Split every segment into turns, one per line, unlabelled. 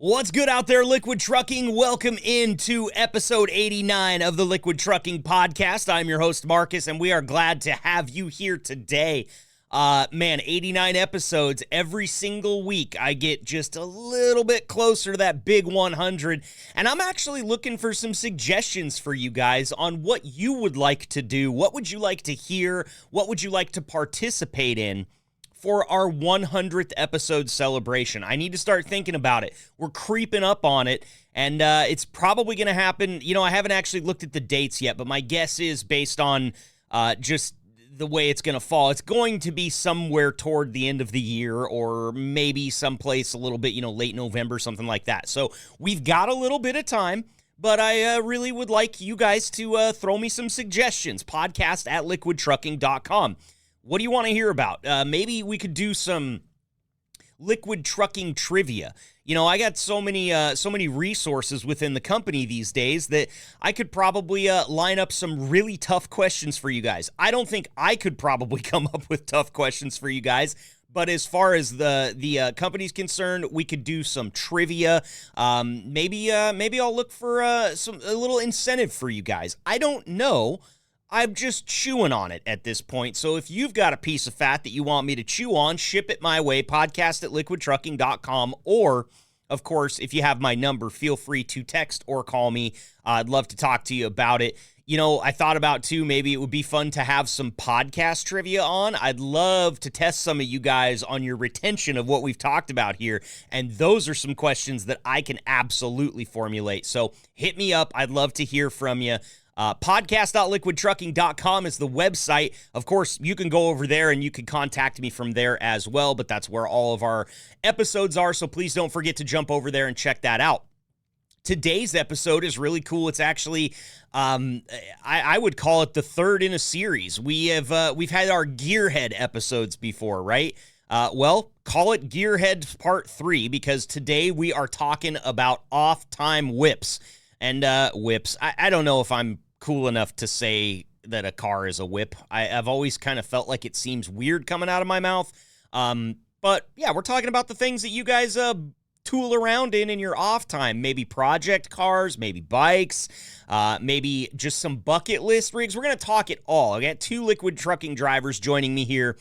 What's good out there, Liquid Trucking? Welcome into episode 89 of the Liquid Trucking Podcast. I'm your host, Marcus, and we are glad to have you here today. 89 episodes every single week. I get just a little bit closer to that big 100, and I'm actually looking for some suggestions for you guys on what you would like to do. What would you like to hear? What would you like to participate in for our 100th episode celebration? I need to start thinking about it. We're creeping up on it, and it's probably going to happen. You know, I haven't actually looked at the dates yet, but my guess is based on just the way it's going to fall, it's going to be somewhere toward the end of the year or maybe someplace a little bit, late November, something like that. So we've got a little bit of time, but I really would like you guys to throw me some suggestions. Podcast at liquidtrucking.com. What do you want to hear about? Maybe we could do some liquid trucking trivia. I got so many resources within the company these days that I could probably line up some really tough questions for you guys. I don't think I could probably come up with tough questions for you guys, but as far as the company's concerned, we could do some trivia. Maybe I'll look for a little incentive for you guys. I don't know. I'm just chewing on it at this point. So if you've got a piece of fat that you want me to chew on, ship it my way, podcast at liquidtrucking.com. Or, of course, if you have my number, feel free to text or call me. I'd love to talk to you about it. I thought about, too, maybe it would be fun to have some podcast trivia on. I'd love to test some of you guys on your retention of what we've talked about here. And those are some questions that I can absolutely formulate. So hit me up. I'd love to hear from you. Podcast.liquidtrucking.com is the website. Of course, you can go over there and you can contact me from there as well, but that's where all of our episodes are, so please don't forget to jump over there and check that out. Today's episode is really cool. It's actually, I would call it the third in a series. We've had our gearhead episodes before, right? Well, call it Gearhead Part 3 because today we are talking about off-time whips. And whips, I don't know if I'm cool enough to say that a car is a whip. I've always kind of felt like it seems weird coming out of my mouth. But yeah, we're talking about the things that you guys tool around in your off time. Maybe project cars, maybe bikes, maybe just some bucket list rigs. We're going to talk it all. I got two liquid trucking drivers joining me here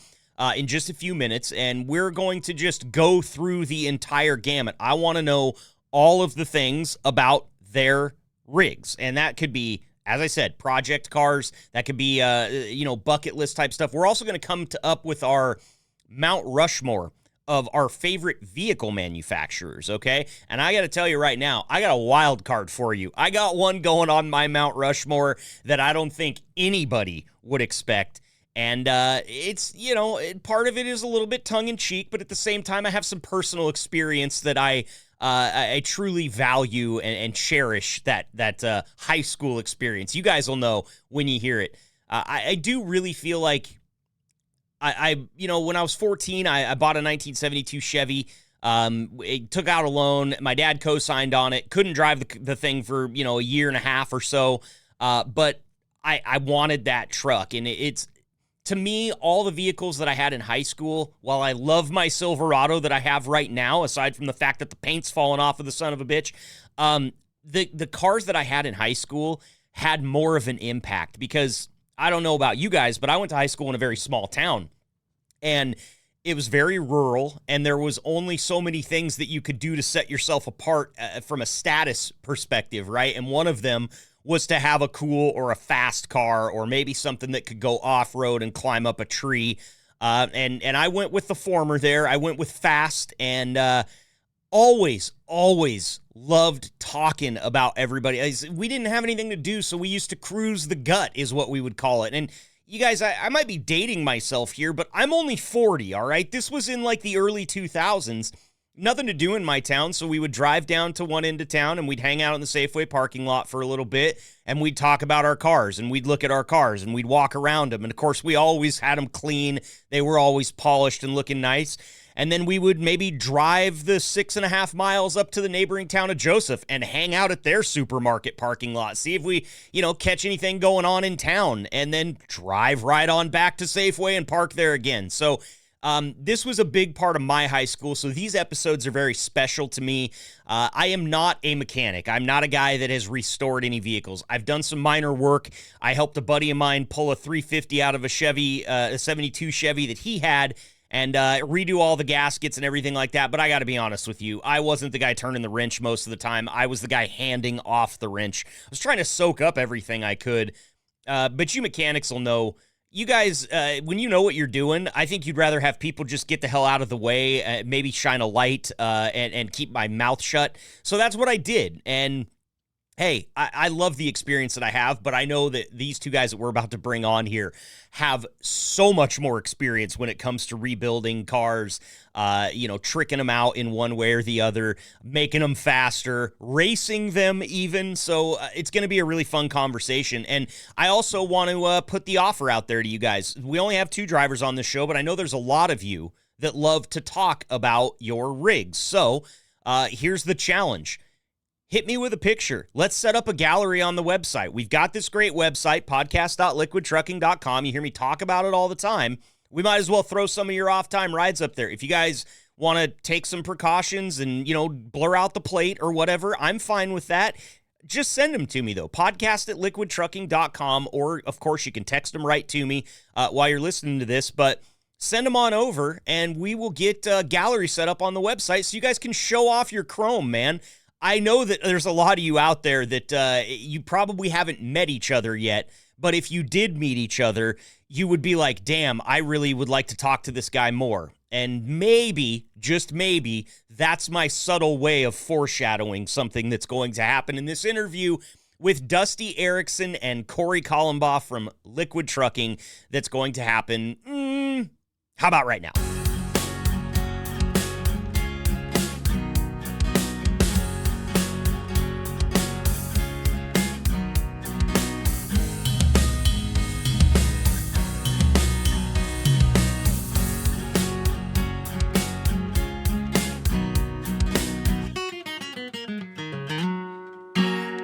in just a few minutes, and we're going to just go through the entire gamut. I want to know all of the things about their rigs, and that could be, as I said, project cars. That could be, bucket list type stuff. We're also going to come up with our Mount Rushmore of our favorite vehicle manufacturers, okay? And I got to tell you right now, I got a wild card for you. I got one going on my Mount Rushmore that I don't think anybody would expect. And it's, part of it is a little bit tongue-in-cheek, but at the same time, I have some personal experience that I truly value and cherish that high school experience. You guys will know when you hear it. I do really feel like when I was 14, I bought a 1972 Chevy. It took out a loan. My dad co-signed on it. Couldn't drive the thing for, a year and a half or so. But I wanted that truck, and it's, to me, all the vehicles that I had in high school, while I love my Silverado that I have right now, aside from the fact that the paint's fallen off of the son of a bitch, the cars that I had in high school had more of an impact because I don't know about you guys, but I went to high school in a very small town, and it was very rural, and there was only so many things that you could do to set yourself apart from a status perspective, right? And one of them was to have a cool or a fast car or maybe something that could go off-road and climb up a tree. And I went with the former there. I went with fast, and always loved talking about everybody. We didn't have anything to do, so we used to cruise the gut is what we would call it. And you guys, I might be dating myself here, but I'm only 40, all right? This was in like the early 2000s. Nothing to do in my town, so we would drive down to one end of town, and we'd hang out in the Safeway parking lot for a little bit, and we'd talk about our cars, and we'd look at our cars, and we'd walk around them. And, of course, we always had them clean. They were always polished and looking nice. And then we would maybe drive the 6.5 miles up to the neighboring town of Joseph and hang out at their supermarket parking lot, see if we, catch anything going on in town, and then drive right on back to Safeway and park there again. So This was a big part of my high school, so these episodes are very special to me. I am not a mechanic. I'm not a guy that has restored any vehicles. I've done some minor work. I helped a buddy of mine pull a 350 out of a Chevy, a 72 Chevy that he had, and redo all the gaskets and everything like that. But I got to be honest with you, I wasn't the guy turning the wrench most of the time. I was the guy handing off the wrench. I was trying to soak up everything I could. But you mechanics will know, you guys, when you know what you're doing, I think you'd rather have people just get the hell out of the way, maybe shine a light, and keep my mouth shut. So that's what I did. And hey, I love the experience that I have, but I know that these two guys that we're about to bring on here have so much more experience when it comes to rebuilding cars, tricking them out in one way or the other, making them faster, racing them even. So it's going to be a really fun conversation. And I also want to put the offer out there to you guys. We only have 2 drivers on this show, but I know there's a lot of you that love to talk about your rigs. So here's the challenge. Hit me with a picture. Let's set up a gallery on the website. We've got this great website, podcast.liquidtrucking.com. You hear me talk about it all the time. We might as well throw some of your off-time rides up there. If you guys want to take some precautions and, blur out the plate or whatever, I'm fine with that. Just send them to me, though. Podcast@liquidtrucking.com, or, of course, you can text them right to me while you're listening to this. But send them on over, and we will get a gallery set up on the website so you guys can show off your chrome, man. I know that there's a lot of you out there that you probably haven't met each other yet, but if you did meet each other, you would be like, damn, I really would like to talk to this guy more. And maybe, just maybe, that's my subtle way of foreshadowing something that's going to happen in this interview with Dusty Erickson and Corey Kallmbah from Liquid Trucking that's going to happen, how about right now?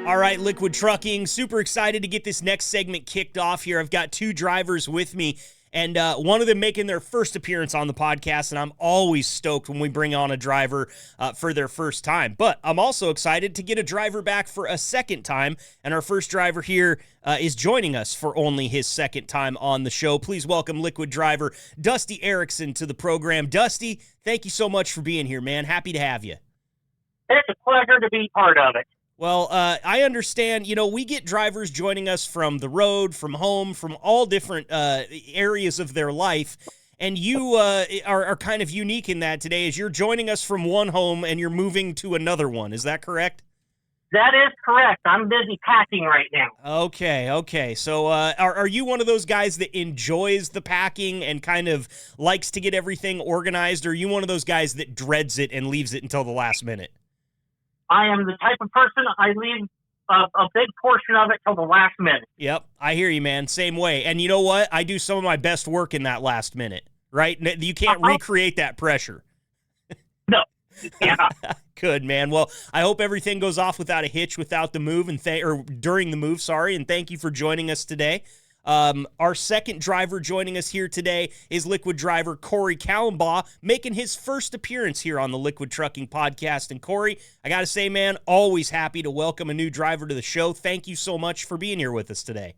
All right, Liquid Trucking, super excited to get this next segment kicked off here. I've got 2 drivers with me, and one of them making their first appearance on the podcast, and I'm always stoked when we bring on a driver for their first time. But I'm also excited to get a driver back for a second time, and our first driver here is joining us for only his second time on the show. Please welcome Liquid driver Dusty Erickson to the program. Dusty, thank you so much for being here, man. Happy to have you.
It's a pleasure to be part of it.
Well, I understand, we get drivers joining us from the road, from home, from all different areas of their life, and you are kind of unique in that today, as you're joining us from one home and you're moving to another one. Is that correct?
That is correct. I'm busy packing right now.
Okay. So are you one of those guys that enjoys the packing and kind of likes to get everything organized, or are you one of those guys that dreads it and leaves it until the last minute?
I am the type of person, I leave a big portion of it till the last minute.
Yep, I hear you, man. Same way. And you know what? I do some of my best work in that last minute, right? You can't recreate that pressure.
No. Yeah.
Good, man. Well, I hope everything goes off without a hitch, without the move, or during the move, sorry, and thank you for joining us today. Our second driver joining us here today is Liquid driver Corey Kallmbah, making his first appearance here on the Liquid Trucking Podcast. And Corey, I got to say, man, always happy to welcome a new driver to the show. Thank you so much for being here with us today.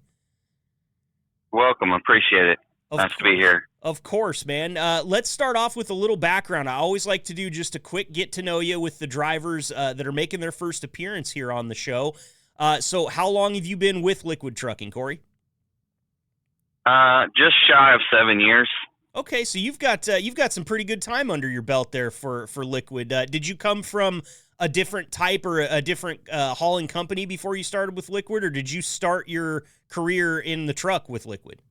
Welcome. Appreciate it. Nice to be here.
Of course, man. Let's start off with a little background. I always like to do just a quick get to know you with the drivers that are making their first appearance here on the show. So how long have you been with Liquid Trucking, Corey?
Just shy of 7 years.
Okay, so you've got some pretty good time under your belt there for Liquid. Did you come from a different type or a different hauling company before you started with Liquid, or did you start your career in the truck with Liquid?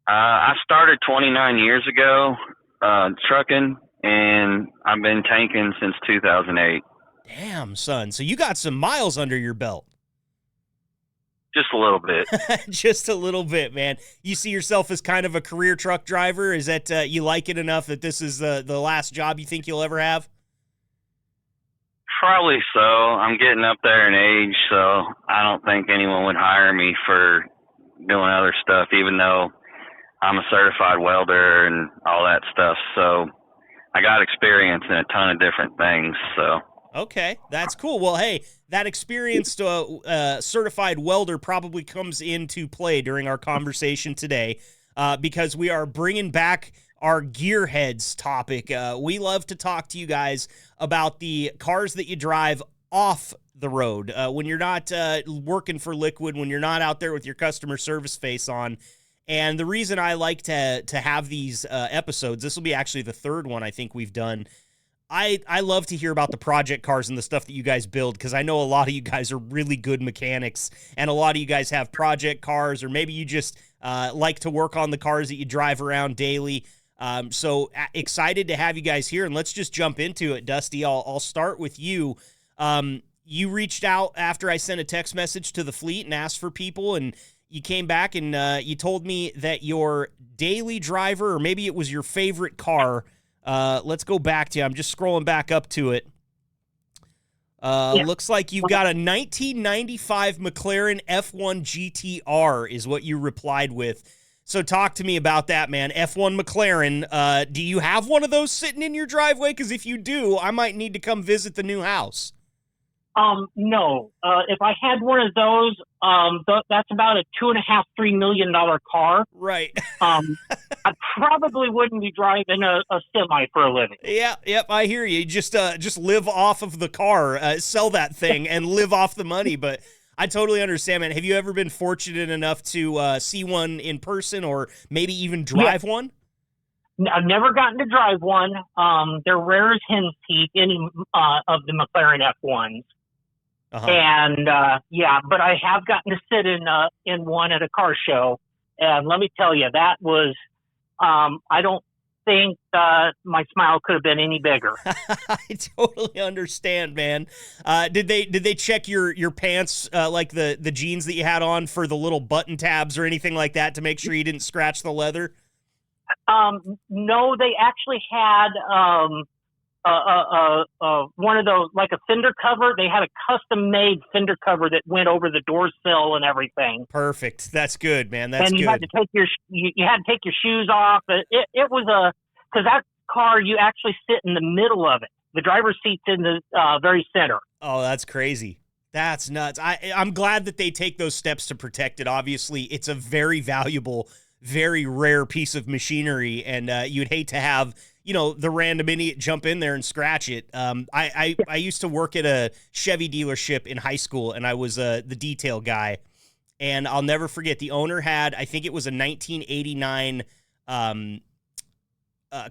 I started 29 years ago trucking, and I've been tanking since 2008.
Damn, son. So you got some miles under your belt.
Just a little bit.
Just a little bit, man. You see yourself as kind of a career truck driver? Is that you like it enough that this is the last job you think you'll ever have?
Probably so. I'm getting up there in age, so I don't think anyone would hire me for doing other stuff, even though I'm a certified welder and all that stuff. So I got experience in a ton of different things. So.
Okay, that's cool. Well, hey, that experienced certified welder probably comes into play during our conversation today because we are bringing back our gearheads topic. We love to talk to you guys about the cars that you drive off the road when you're not working for Liquid, when you're not out there with your customer service face on. And the reason I like to have these episodes, this will be actually the third one I think we've done. I love to hear about the project cars and the stuff that you guys build because I know a lot of you guys are really good mechanics and a lot of you guys have project cars or maybe you just like to work on the cars that you drive around daily. So excited to have you guys here, and let's just jump into it. Dusty, I'll start with you. You reached out after I sent a text message to the fleet and asked for people, and you came back and you told me that your daily driver, or maybe it was your favorite car. Let's go back to you. I'm just scrolling back up to it. Looks like you've got a 1995 McLaren F1 GTR is what you replied with. So talk to me about that, man. F1 McLaren. Do you have one of those sitting in your driveway? Because if you do, I might need to come visit the new house.
No. If I had one of those, that's about a $2.5–3 million car.
Right.
I probably wouldn't be driving a semi for a living.
Yeah, yep, I hear you. Just live off of the car, sell that thing, and live off the money. But I totally understand, man. Have you ever been fortunate enough to see one in person, or maybe even drive one?
I've never gotten to drive one. They're rare as hen's teeth, any of the McLaren F1s.
Uh-huh.
And but I have gotten to sit in one at a car show, and let me tell you, that was I don't think my smile could have been any bigger.
I totally understand, man. Did they check your pants, like the jeans that you had on, for the little button tabs or anything like that to make sure you didn't scratch the leather?
No, they actually had one of those, like a fender cover. They had a custom made fender cover that went over the door sill and everything.
Perfect. That's good, man. That's
and you
good.
had to take you had to take your shoes off. It was because that car, you actually sit in the middle of it. The driver's seat's in the very center.
Oh, that's crazy. That's nuts. I'm glad that they take those steps to protect it. Obviously, it's a very valuable, very rare piece of machinery, and you'd hate to have, the random idiot jump in there and scratch it. I used to work at a Chevy dealership in high school, and I was the detail guy. And I'll never forget, the owner had, I think it was a 1989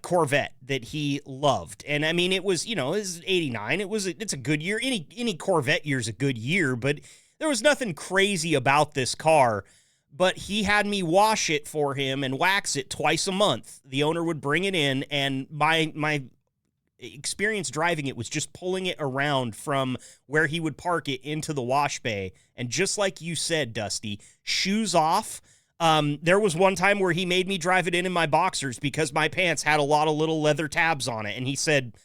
Corvette that he loved. And I mean, it was 89. It's a good year. Any Corvette year is a good year, but there was nothing crazy about this car. But he had me wash it for him and wax it twice a month. The owner would bring it in, and my experience driving it was just pulling it around from where he would park it into the wash bay. And just like you said, Dusty, shoes off. There was one time where he made me drive it in my boxers because my pants had a lot of little leather tabs on it. And he said,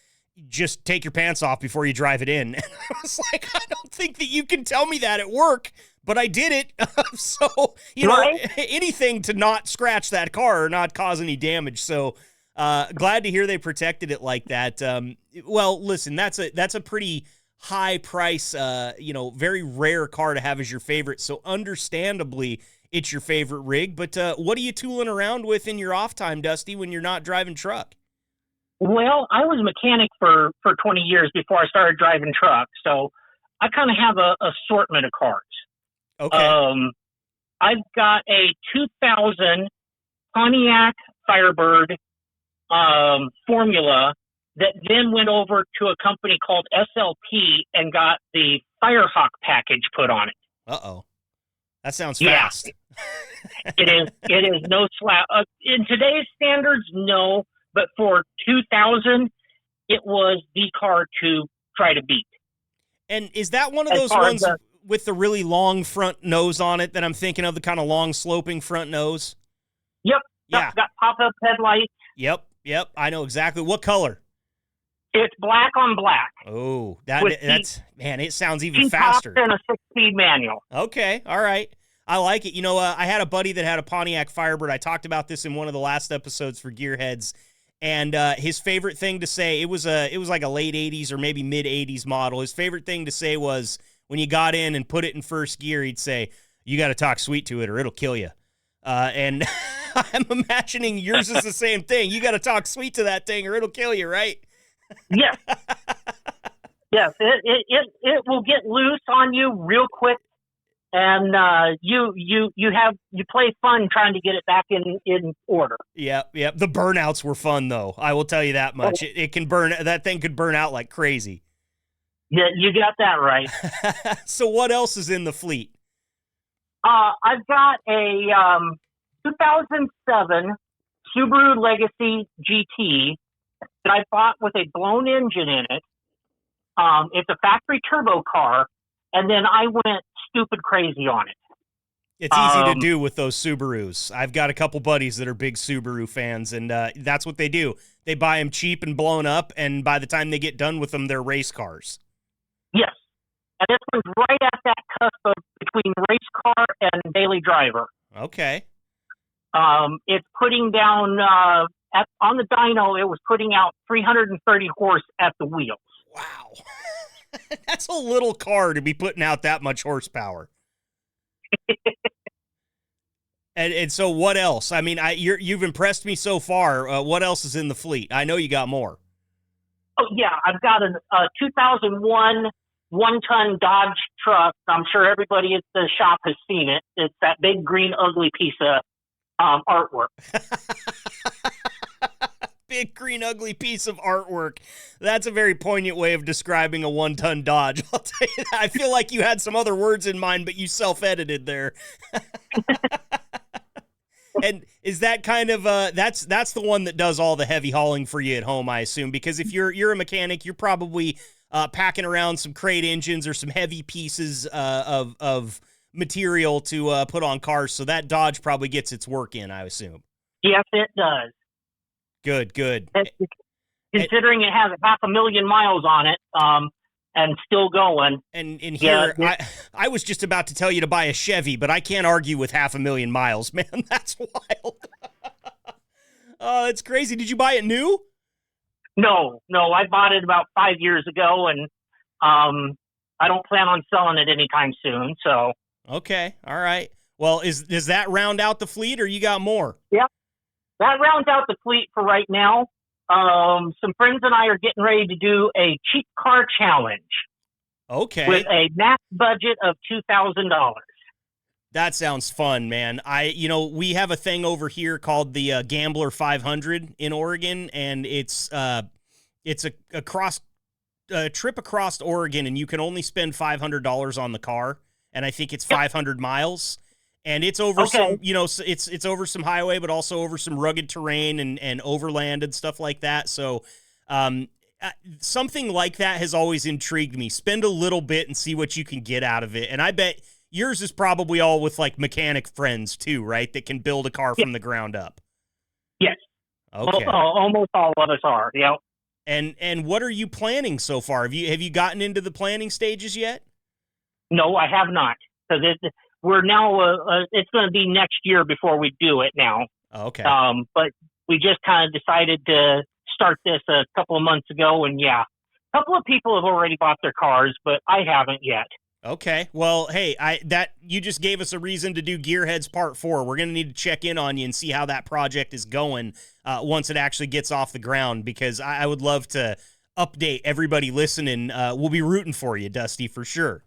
just take your pants off before you drive it in. And I was like, I don't think that you can tell me that at work. But I did it, so, anything to not scratch that car or not cause any damage. So glad to hear they protected it like that. Well, listen, that's a pretty high price, very rare car to have as your favorite. So understandably, it's your favorite rig. But what are you tooling around with in your off time, Dusty, when you're not driving truck?
Well, I was a mechanic for 20 years before I started driving truck. So I kind of have a assortment of cars.
Okay.
I've got a 2000 Pontiac Firebird Formula that then went over to a company called SLP and got the Firehawk package put on it.
Uh-oh. That sounds fast.
It is no slap. In today's standards, no, but for 2000, it was the car to try to beat.
And is that one of those ones with the really long front nose on it that I'm thinking of, the kind of long sloping front nose?
Yep.
Yeah.
Got pop-up headlights.
Yep. I know exactly. What color?
It's black on black.
Oh, that's man, it sounds even faster.
And a 6-speed manual.
Okay. All right. I like it. I had a buddy that had a Pontiac Firebird. I talked about this in one of the last episodes for Gearheads, and his favorite thing to say, it was like a late 80s or maybe mid 80s model. His favorite thing to say was when you got in and put it in first gear, he'd say, "You got to talk sweet to it or it'll kill you." And I'm imagining yours is the same thing. You got to talk sweet to that thing or it'll kill you, right?
Yes. Yes. It will get loose on you real quick. And you play fun trying to get it back in order.
Yep. The burnouts were fun, though. I will tell you that much. It can burn. That thing could burn out like crazy.
Yeah, you got that right.
So what else is in the fleet?
I've got a 2007 Subaru Legacy GT that I bought with a blown engine in it. It's a factory turbo car, and then I went stupid crazy on it.
It's easy to do with those Subarus. I've got a couple buddies that are big Subaru fans, and that's what they do. They buy them cheap and blown up, and by the time they get done with them, they're race cars.
Yes. And this one's right at that cusp between race car and daily driver.
Okay.
It's putting down, on the dyno, it was putting out 330 horse at the wheels.
Wow. That's a little car to be putting out that much horsepower. and so what else? I mean, you've impressed me so far. What else is in the fleet? I know you got more.
Oh, yeah. I've got a 2001 one-ton Dodge truck. I'm sure everybody at the shop has seen it. It's that big, green, ugly piece of artwork.
Big, green, ugly piece of artwork. That's a very poignant way of describing a one-ton Dodge. I'll tell you that. I feel like you had some other words in mind, but you self-edited there. And is that kind of that's the one that does all the heavy hauling for you at home, I assume? Because if you're a mechanic, you're probably packing around some crate engines or some heavy pieces of material to put on cars. So that Dodge probably gets its work in, I assume.
Yes, it does.
Good.
Considering it has 500,000 miles on it, and still going.
And here, I was just about to tell you to buy a Chevy, but I can't argue with 500,000 miles, man. That's wild. Oh, that's crazy. Did you buy it new?
No. I bought it about 5 years ago, and I don't plan on selling it anytime soon. So.
Okay, all right. Well, does that round out the fleet, or you got more?
Yeah. That rounds out the fleet for right now. Some friends and I are getting ready to do a cheap car challenge.
Okay.
With a max budget of $2,000.
That sounds fun, man. We have a thing over here called the Gambler 500 in Oregon, and it's a trip across Oregon, and you can only spend $500 on the car, and I think it's 500 miles. And it's over some, it's over some highway, but also over some rugged terrain and overland and stuff like that. So something like that has always intrigued me. Spend a little bit and see what you can get out of it. And I bet yours is probably all with like mechanic friends too, right? That can build a car from the ground up.
Yes.
Okay.
Almost all of us are. Yep.
And what are you planning so far? Have you gotten into the planning stages yet?
No, I have not. Because we're now, it's going to be next year before we do it now.
Okay.
But we just kind of decided to start this a couple of months ago, and a couple of people have already bought their cars, but I haven't yet.
Okay. Well, hey, you just gave us a reason to do Gearheads Part 4. We're going to need to check in on you and see how that project is going once it actually gets off the ground, because I would love to update everybody listening. We'll be rooting for you, Dusty, for sure.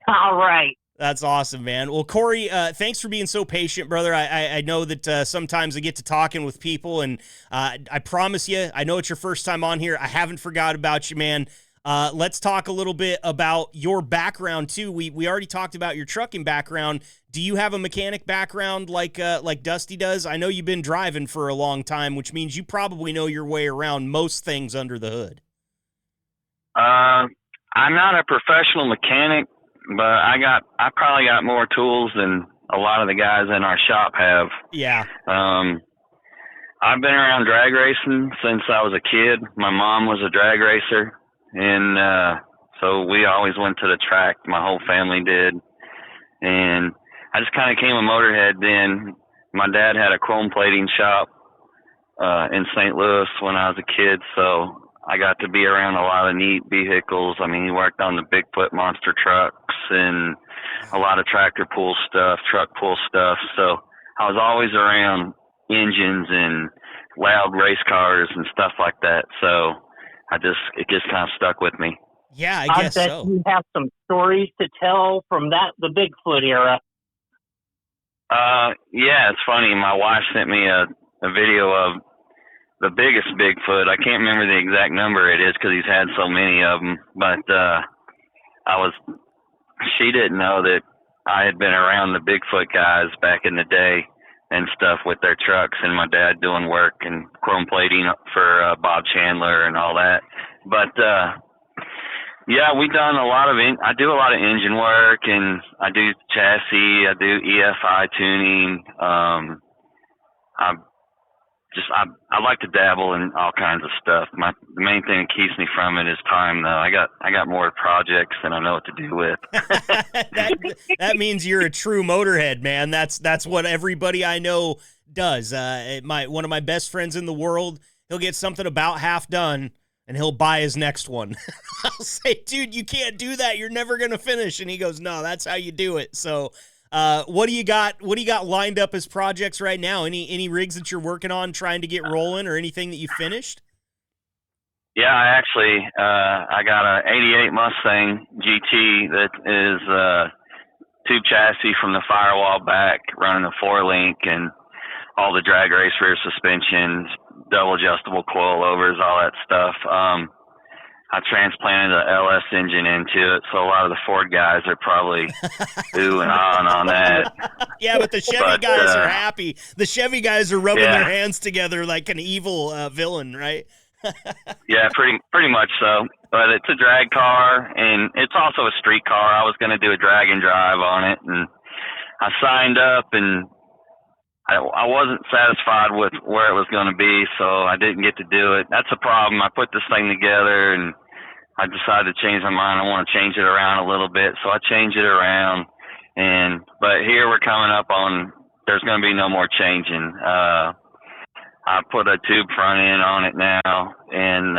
All right.
That's awesome, man. Well, Corey, thanks for being so patient, brother. I know that sometimes I get to talking with people, and I promise you, I know it's your first time on here. I haven't forgot about you, man. Let's talk a little bit about your background, too. We already talked about your trucking background. Do you have a mechanic background like Dusty does? I know you've been driving for a long time, which means you probably know your way around most things under the hood.
I'm not a professional mechanic, but I probably got more tools than a lot of the guys in our shop have.
Yeah.
I've been around drag racing since I was a kid. My mom was a drag racer, and so we always went to the track. My whole family did. And I just kind of became a motorhead then. My dad had a chrome plating shop in St. Louis when I was a kid, so I got to be around a lot of neat vehicles. I mean, he worked on the Bigfoot monster trucks and a lot of tractor pull stuff, truck pull stuff. So I was always around engines and loud race cars and stuff like that. So it just kind of stuck with me.
Yeah, I guess
bet
so.
You have some stories to tell from the Bigfoot era.
Yeah, it's funny. My wife sent me a video of the biggest Bigfoot. I can't remember the exact number it is because he's had so many of them. But she didn't know that I had been around the Bigfoot guys back in the day and stuff with their trucks, and my dad doing work and chrome plating for Bob Chandler and all that. But yeah, we done a lot of I do a lot of engine work, and I do chassis, I do EFI tuning. I like to dabble in all kinds of stuff. The main thing that keeps me from it is time, though. I got more projects than I know what to do with.
that means you're a true motorhead, man. That's what everybody I know does. One of my best friends in the world, he'll get something about half done, and he'll buy his next one. I'll say, dude, you can't do that. You're never gonna finish. And he goes, no, that's how you do it. So. What do you got lined up as projects right now? Any rigs that you're working on trying to get rolling or anything that you finished?
Yeah, I got a 88 Mustang GT that is tube chassis from the firewall back, running a 4-link and all the drag race rear suspensions, double adjustable coilovers, all that stuff. I transplanted the LS engine into it, so a lot of the Ford guys are probably ooh and ahhing on that.
Yeah, but the Chevy guys are happy. The Chevy guys are rubbing their hands together like an evil villain, right?
Yeah, pretty much so. But it's a drag car, and it's also a street car. I was going to do a drag and drive on it, and I signed up, and I wasn't satisfied with where it was going to be, so I didn't get to do it. That's a problem. I put this thing together, and I decided to change my mind. I want to change it around a little bit, so I changed it around. But here we're coming up on, there's going to be no more changing. I put a tube front end on it now, and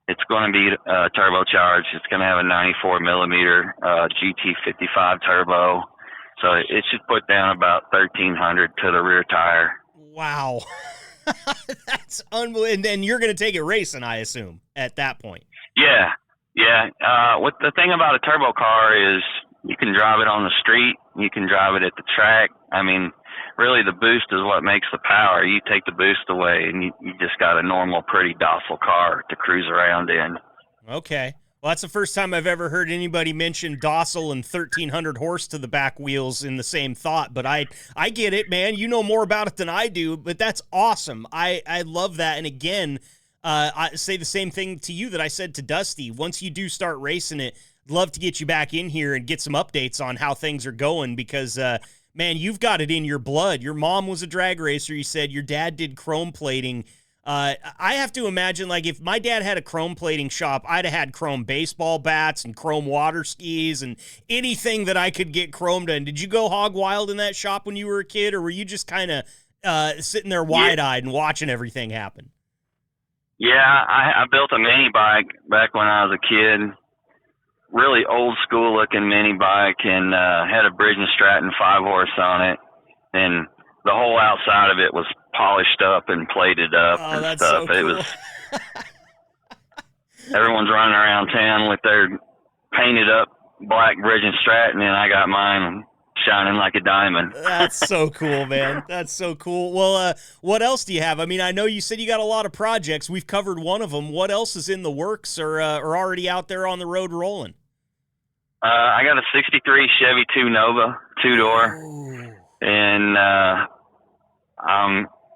it's going to be turbocharged. It's going to have a 94 millimeter GT55 turbo. So it should put down about 1,300 to the rear tire.
Wow. That's unbelievable. And then you're going to take it racing, I assume, at that point.
Yeah. What the thing about a turbo car is you can drive it on the street. You can drive it at the track. I mean, really the boost is what makes the power. You take the boost away, and you just got a normal, pretty docile car to cruise around in.
Okay. Well, that's the first time I've ever heard anybody mention docile and 1,300 horse to the back wheels in the same thought, but I get it, man. You know more about it than I do, but that's awesome. I love that. And again, I say the same thing to you that I said to Dusty. Once you do start racing it, I'd love to get you back in here and get some updates on how things are going because, man, you've got it in your blood. Your mom was a drag racer. You said your dad did chrome plating. I have to imagine, like, if my dad had a chrome plating shop, I'd have had chrome baseball bats and chrome water skis and anything that I could get chromed in. Did you go hog wild in that shop when you were a kid, or were you just kind of sitting there wide-eyed and watching everything happen?
Yeah, I built a mini bike back when I was a kid, really old school looking mini bike, and had a Bridge and Stratton 5-horse on it, and the whole outside of it was polished up and plated up and stuff.
So cool.
It was everyone's running around town with their painted up black Bridge and Stratton, and I got mine shining like a diamond.
That's so cool, man. That's so cool. Well, what else do you have? I mean, I know you said you got a lot of projects. We've covered one of them. What else is in the works or already out there on the road rolling?
I got a 63 Chevy 2 Nova 2-door, and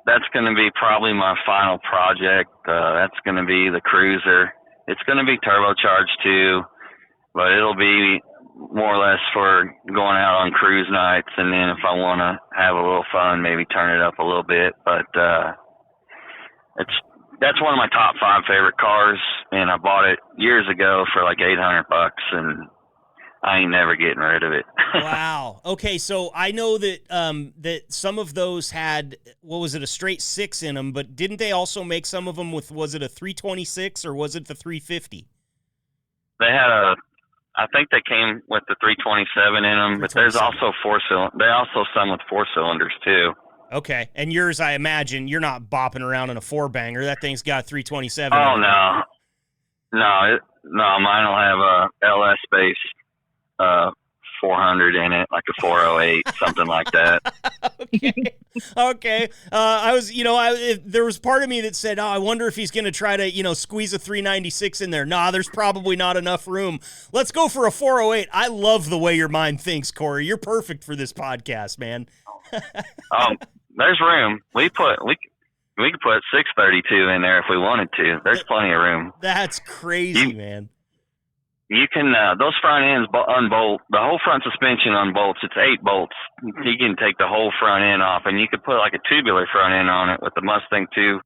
that's going to be probably my final project. That's going to be the cruiser. It's going to be turbocharged too, but it'll be more or less for going out on cruise nights, and then if I want to have a little fun, maybe turn it up a little bit. But that's one of my top 5 favorite cars, and I bought it years ago for like $800, and I ain't never getting rid of it.
Wow. Okay, so I know that that some of those had, what was it, a straight 6 in them, but didn't they also make some of them with, was it a 326 or was it the 350?
They had I think they came with the 327 in them, but there's also they also some with 4 cylinders too.
Okay, and yours, I imagine, you're not bopping around in a 4-banger. That thing's got 327.
Oh, no. No, mine will have a LS space 400 in it, like a 408, something like that.
Okay. I was, there was part of me that said, oh, I wonder if he's going to try to, squeeze a 396 in there. Nah, there's probably not enough room. Let's go for a 408. I love the way your mind thinks, Corey. You're perfect for this podcast, man.
There's room. We could put 632 in there if we wanted to. There's plenty of room.
That's crazy, man.
You can, those front ends unbolt, the whole front suspension unbolts. It's 8 bolts. You can take the whole front end off, and you could put like a tubular front end on it with the Mustang 2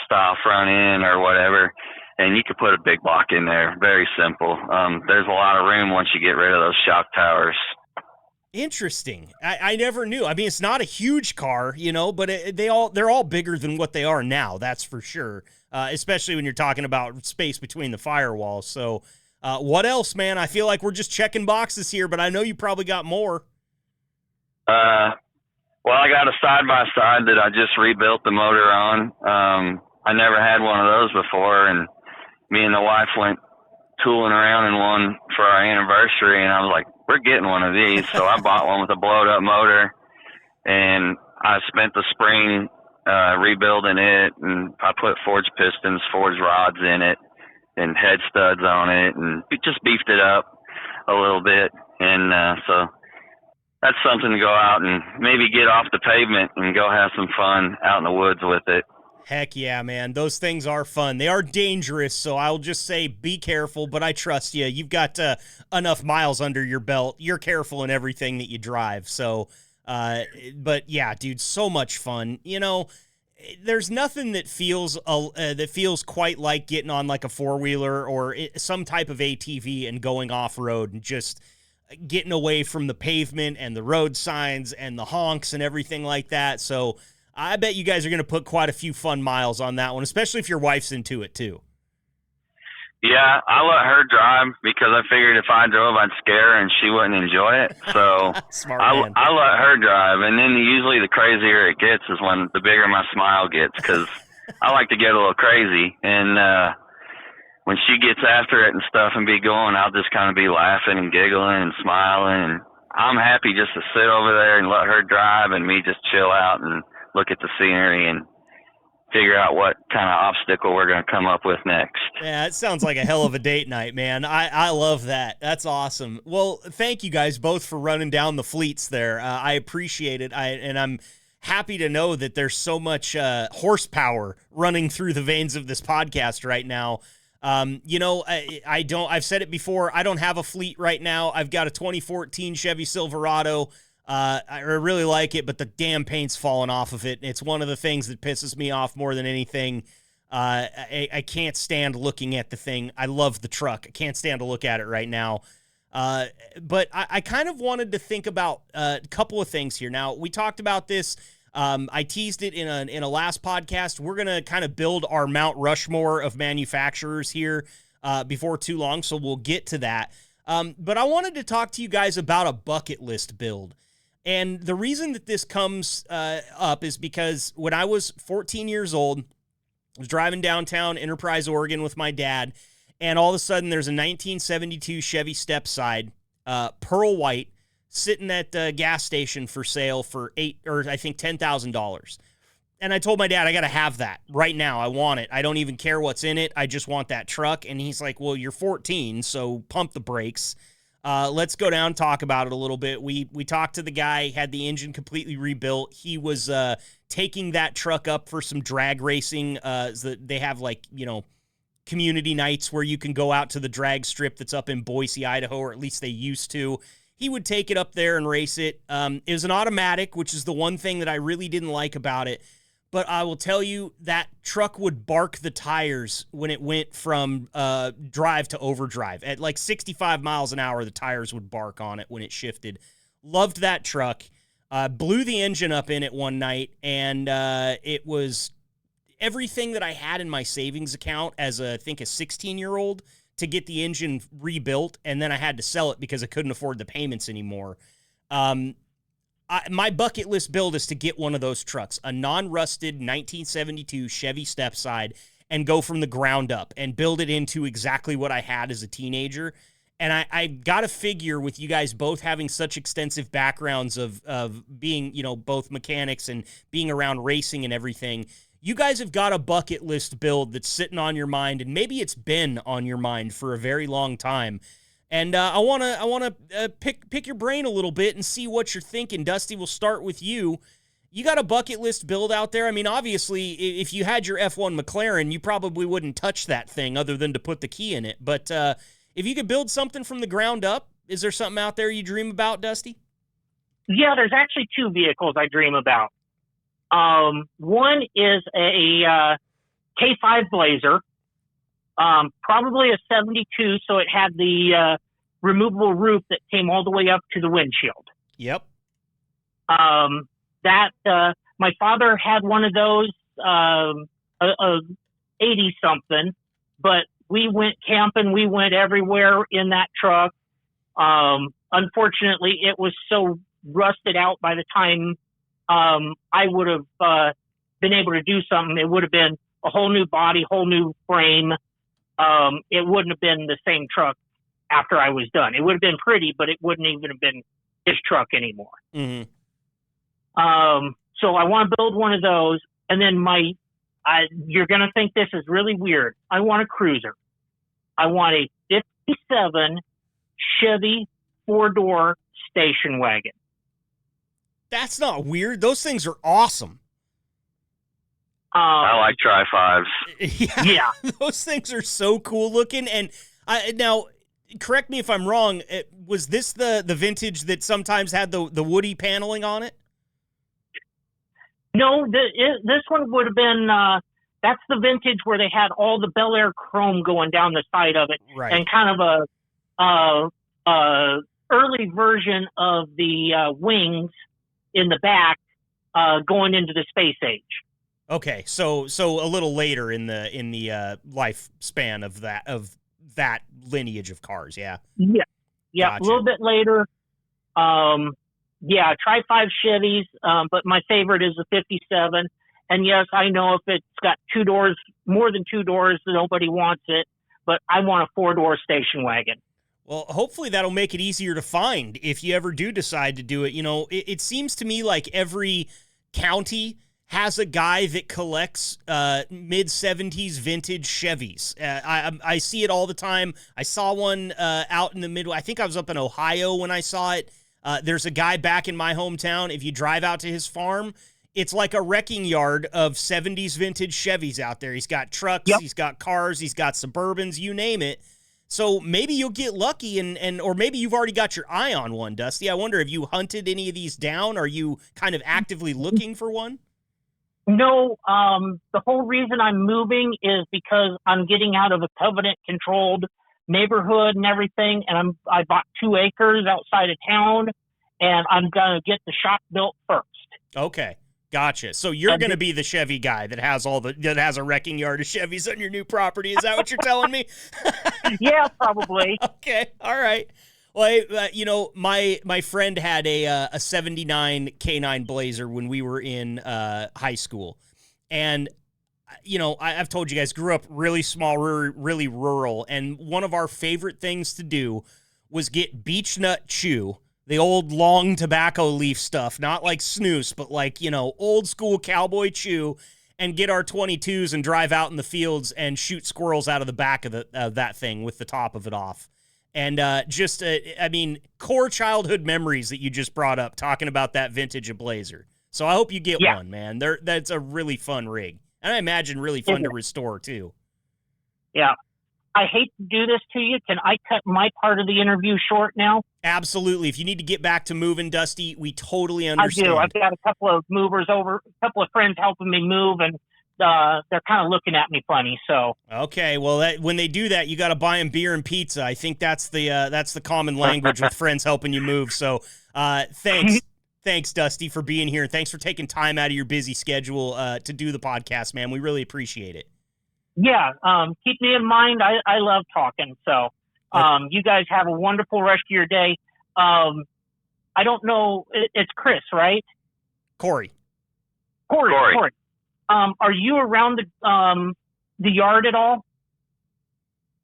style front end or whatever, and you could put a big block in there. Very simple. There's a lot of room once you get rid of those shock towers.
Interesting. I never knew. I mean, it's not a huge car, but they're all bigger than what they are now. That's for sure. Especially when you're talking about space between the firewalls. So, what else, man? I feel like we're just checking boxes here, but I know you probably got more.
Well, I got a side-by-side that I just rebuilt the motor on. I never had one of those before, and me and the wife went tooling around in one for our anniversary, and I was like, we're getting one of these. So I bought one with a blowed-up motor, and I spent the spring rebuilding it, and I put forged pistons, forged rods in it, and head studs on it, and just beefed it up a little bit. And so that's something to go out and maybe get off the pavement and go have some fun out in the woods with it.
Heck yeah, man. Those things are fun. They are dangerous, so I'll just say be careful, but I trust you. You've got enough miles under your belt. You're careful in everything that you drive. So, but yeah, dude, so much fun. There's nothing that feels quite like getting on like a 4-wheeler or some type of ATV and going off-road and just getting away from the pavement and the road signs and the honks and everything like that. So I bet you guys are going to put quite a few fun miles on that one, especially if your wife's into it too.
Yeah, I let her drive because I figured if I drove, I'd scare her and she wouldn't enjoy it. So
Smart man.
I let her drive. And then usually the crazier it gets is when the bigger my smile gets, because I like to get a little crazy. And when she gets after it and stuff and be going, I'll just kind of be laughing and giggling and smiling. And I'm happy just to sit over there and let her drive and me just chill out and look at the scenery and figure out what kind of obstacle we're going to come up with next.
Yeah, it sounds like a hell of a date night, man. I love that. That's awesome. Well, thank you guys both for running down the fleets there. I appreciate it. And I'm happy to know that there's so much horsepower running through the veins of this podcast right now. I've said it before. I don't have a fleet right now. I've got a 2014 Chevy Silverado. I really like it, but the damn paint's falling off of it. It's one of the things that pisses me off more than anything. I can't stand looking at the thing. I love the truck. I can't stand to look at it right now. But I kind of wanted to think about a couple of things here. Now, we talked about this. I teased it in a last podcast. We're going to kind of build our Mount Rushmore of manufacturers here before too long, so we'll get to that. But I wanted to talk to you guys about a bucket list build. And the reason that this comes up is because when I was 14 years old, I was driving downtown Enterprise, Oregon with my dad, and all of a sudden there's a 1972 Chevy Stepside, pearl white, sitting at the gas station for sale for $10,000. And I told my dad, I got to have that right now. I want it. I don't even care what's in it. I just want that truck. And he's like, well, you're 14, so pump the brakes. Let's go down and talk about it a little bit. We talked to the guy, had the engine completely rebuilt. He was taking that truck up for some drag racing. They have community nights where you can go out to the drag strip that's up in Boise, Idaho, or at least they used to. He would take it up there and race it. It was an automatic, which is the one thing that I really didn't like about it. but I will tell you that truck would bark the tires when it went from drive to overdrive. At like 65 miles an hour, the tires would bark on it when it shifted. Loved that truck. Blew the engine up in it one night, and it was everything that I had in my savings account as I think a 16-year-old to get the engine rebuilt, and then I had to sell it because I couldn't afford the payments anymore. My bucket list build is to get one of those trucks, a non-rusted 1972 Chevy Stepside, and go from the ground up and build it into exactly what I had as a teenager. And I got to figure, with you guys both having such extensive backgrounds of being, both mechanics and being around racing and everything, you guys have got a bucket list build that's sitting on your mind, and maybe it's been on your mind for a very long time. And I want to pick your brain a little bit and see what you're thinking. Dusty, we'll start with you. You got a bucket list build out there? I mean, obviously, if you had your F1 McLaren, you probably wouldn't touch that thing other than to put the key in it. But if you could build something from the ground up, is there something out there you dream about, Dusty?
Yeah, there's actually two vehicles I dream about. One is a K5 Blazer. Probably a 72, so it had the removable roof that came all the way up to the windshield.
Yep.
My father had one of those, 80-something, but we went camping, we went everywhere in that truck. Unfortunately, it was so rusted out by the time I would have been able to do something. It would have been a whole new body, whole new frame. It wouldn't have been the same truck after I was done. It would have been pretty, but it wouldn't even have been his truck anymore.
Mm-hmm.
So I want to build one of those. And then you're going to think this is really weird. I want a cruiser. I want a 57 Chevy 4-door station wagon.
That's not weird. Those things are awesome.
I like Tri-5s.
Yeah.
Those things are so cool looking. And now, correct me if I'm wrong, was this the vintage that sometimes had the woody paneling on it?
No, this one would have been, that's the vintage where they had all the Bel Air chrome going down the side of it.
Right.
And kind of a early version of the wings in the back going into the space age. Okay,
so a little later in the lifespan of that lineage of cars, yeah.
Yeah,
Gotcha.
A little bit later. Tri-5 Chevys, but my favorite is the 57. And yes, I know if it's got two doors, more than two doors, nobody wants it. But I want a 4-door station wagon.
Well, hopefully that'll make it easier to find if you ever do decide to do it. It seems to me like every county has a guy that collects mid-70s vintage Chevys. I see it all the time. I saw one out in the Midwest. I think I was up in Ohio when I saw it. There's a guy back in my hometown. If you drive out to his farm, it's like a wrecking yard of 70s vintage Chevys out there. He's got trucks,
Yep.
He's got cars, he's got Suburbans, you name it. So maybe you'll get lucky, or maybe you've already got your eye on one, Dusty. I wonder, have you hunted any of these down? Are you kind of actively looking for one?
No, the whole reason I'm moving is because I'm getting out of a covenant-controlled neighborhood and everything, and I bought 2 acres outside of town, and I'm gonna get the shop built first.
Okay, gotcha. So you're gonna be the Chevy guy that has a wrecking yard of Chevys on your new property. Is that what you're telling me?
Yeah, probably.
Okay, all right. Well, my friend had a 79 K9 Blazer when we were in high school. And, I've told you guys, grew up really small, really rural. And one of our favorite things to do was get beech nut chew, the old long tobacco leaf stuff, not like snooze, but like, old school cowboy chew, and get our 22s and drive out in the fields and shoot squirrels out of the back of that thing with the top of it off. And core childhood memories that you just brought up, talking about that vintage of Blazer. So I hope you get one, man. That's a really fun rig. And I imagine really fun to restore, too.
Yeah. I hate to do this to you. Can I cut my part of the interview short now?
Absolutely. If you need to get back to moving, Dusty, we totally understand.
I do. I've got a couple of movers over, a couple of friends helping me move, and they're kind of looking at me funny. So
okay, well, when they do that, you got to buy them beer and pizza. I think that's the common language with friends helping you move. So thanks, Dusty, for being here. Thanks for taking time out of your busy schedule to do the podcast, man. We really appreciate it.
Yeah, keep me in mind. I love talking. So you guys have a wonderful rest of your day. I don't know. It's Chris, right?
Corey.
Are you around the yard at all?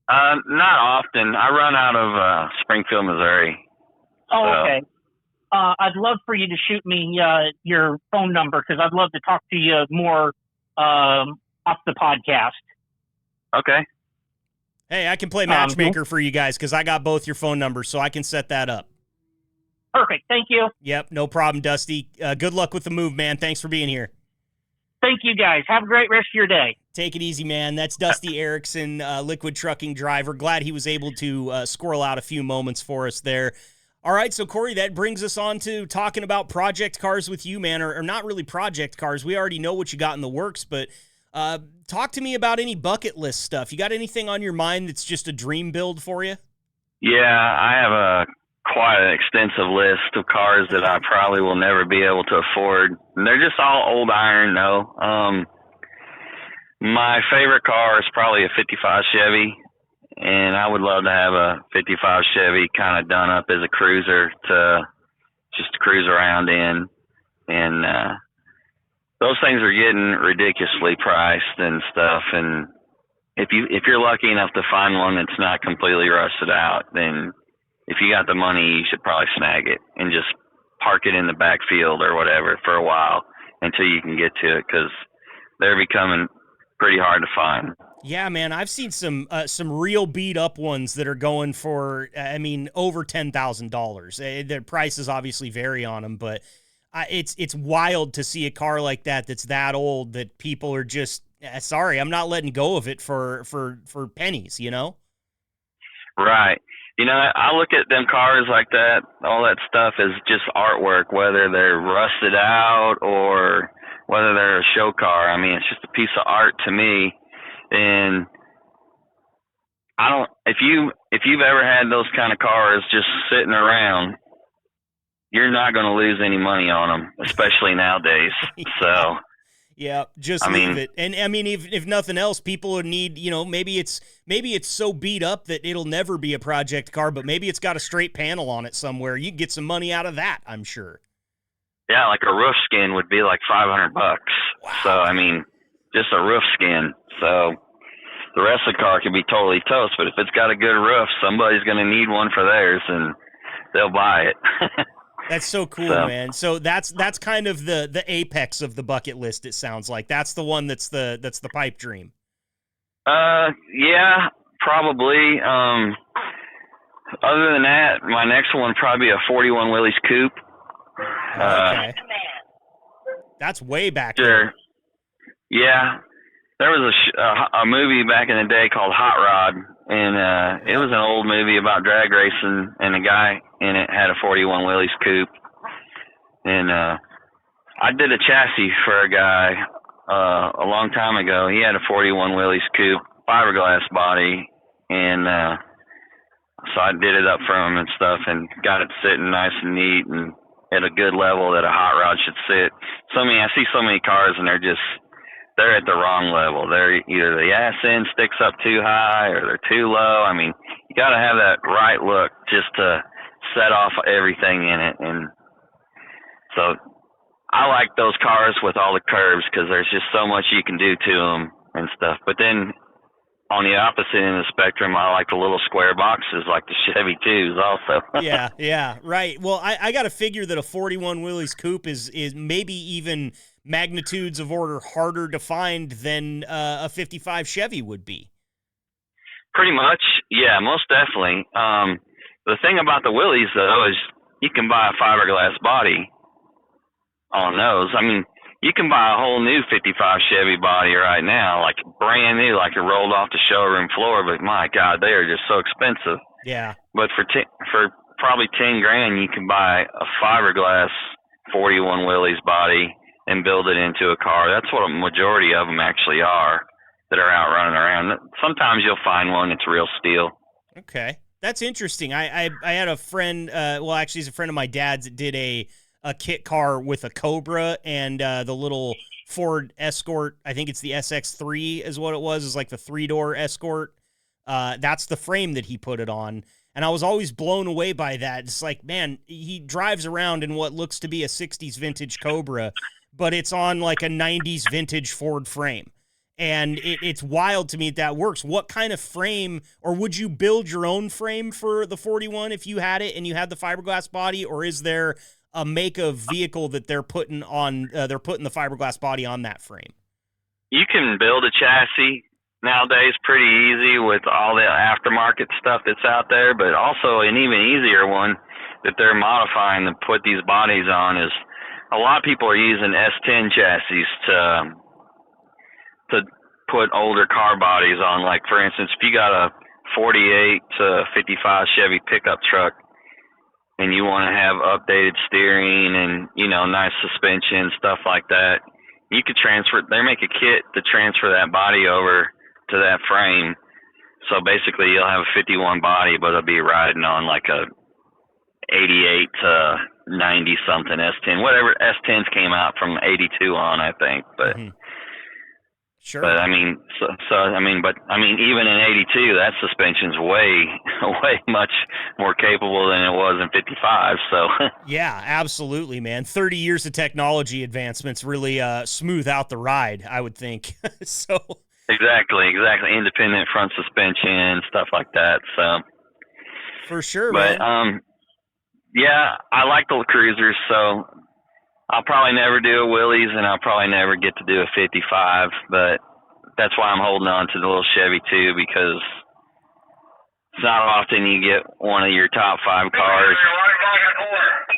Not often. I run out of Springfield, Missouri.
Oh, so. Okay. I'd love for you to shoot me your phone number because I'd love to talk to you more off the podcast.
Okay.
Hey, I can play matchmaker for you guys because I got both your phone numbers, so I can set that up.
Perfect. Thank you.
Yep, no problem, Dusty. Good luck with the move, man. Thanks for being here.
Thank you, guys. Have a great rest of your day.
Take it easy, man. That's Dusty Erickson, liquid trucking driver. Glad he was able to squirrel out a few moments for us there. All right, so Corey, that brings us on to talking about project cars with you, man, or not really project cars. We already know what you got in the works, but talk to me about any bucket list stuff. You got anything on your mind that's just a dream build for you?
Yeah, I have quite an extensive list of cars that I probably will never be able to afford. And they're just all old iron, though. My favorite car is probably a 55 Chevy, and I would love to have a 55 Chevy kind of done up as a cruiser to just cruise around in. And those things are getting ridiculously priced and stuff. And if you're lucky enough to find one that's not completely rusted out, then if you got the money, you should probably snag it and just park it in the backfield or whatever for a while until you can get to it, because they're becoming pretty hard to find.
Yeah, man, I've seen some real beat up ones that are going for, over $10,000. Their prices obviously vary on them, but it's wild to see a car like that's that old that people are just sorry, I'm not letting go of it for pennies, you know?
Right. You know, I look at them cars like that, all that stuff as just artwork, whether they're rusted out or whether they're a show car. I mean, it's just a piece of art to me. And if you've ever had those kind of cars just sitting around, you're not going to lose any money on them, especially nowadays. So
yeah, just leave it. And I mean, if nothing else, people would need, maybe it's so beat up that it'll never be a project car, but maybe it's got a straight panel on it somewhere. You can get some money out of that, I'm sure.
Yeah, like a roof skin would be like $500. Wow. So, I mean, just a roof skin. So the rest of the car can be totally toast, but if it's got a good roof, somebody's going to need one for theirs, and they'll buy it.
That's so cool, man. So that's kind of the apex of the bucket list, it sounds like. That's the one that's the pipe dream. Yeah, probably. Other than that, my next one would probably be a 41 Willys coupe. Okay. That's way back
sure.
there.
Yeah. There was a movie back in the day called Hot Rod, and it was an old movie about drag racing, and the guy in it had a 41 Willys coupe. And I did a chassis for a guy a long time ago. He had a 41 Willys coupe, fiberglass body, and so I did it up for him and stuff and got it sitting nice and neat and at a good level that a hot rod should sit. I see so many cars, and they're at the wrong level. They're either the ass end sticks up too high or they're too low. I mean, you got to have that right look just to set off everything in it. And so I like those cars with all the curves because there's just so much you can do to them and stuff. But then on the opposite end of the spectrum, I like the little square boxes like the Chevy 2s also.
Yeah, right. Well, I got to figure that a 41 Willys coupe is maybe even magnitudes of order harder to find than a 55 Chevy would be.
Pretty much, yeah, most definitely. The thing about the Willys, though, is you can buy a fiberglass body on those. I mean, you can buy a whole new 55 Chevy body right now, like brand new, like it rolled off the showroom floor. But my God, they are just so expensive.
Yeah.
But for probably 10 grand, you can buy a fiberglass 41 Willys body and build it into a car. That's what a majority of them actually are that are out running around. Sometimes you'll find one that's real steel.
Okay. That's interesting. I had a friend, actually he's a friend of my dad's that did a kit car with a Cobra and the little Ford Escort. I think it's the SX3 is what it was. It's like the 3-door Escort. That's the frame that he put it on. And I was always blown away by that. It's like, man, he drives around in what looks to be a 60s vintage Cobra, but it's on like a 90s vintage Ford frame. And it's wild to me that works. What kind of frame, or would you build your own frame for the 41 if you had it and you had the fiberglass body, or is there a make of vehicle that they're putting the fiberglass body on that frame?
You can build a chassis nowadays pretty easy with all the aftermarket stuff that's out there, but also an even easier one that they're modifying to put these bodies on is a lot of people are using S10 chassis to put older car bodies on. Like, for instance, if you got a 48 to 55 Chevy pickup truck and you want to have updated steering and, nice suspension, stuff like that, you could they make a kit to transfer that body over to that frame. So basically you'll have a 51 body, but it'll be riding on like a 88 to 90 something S10, whatever S10s came out from 82 on, I think. But
Sure.
But even in 82, that suspension's way much more capable than it was in 55. So
yeah, absolutely, man. 30 years of technology advancements really smooth out the ride, I would think. So
exactly, independent front suspension, stuff like that. So
for sure,
but
man.
Yeah, I like the cruisers, so I'll probably never do a Willys, and I'll probably never get to do a 55, but that's why I'm holding on to the little Chevy too, because it's not often you get one of your top 5 cars.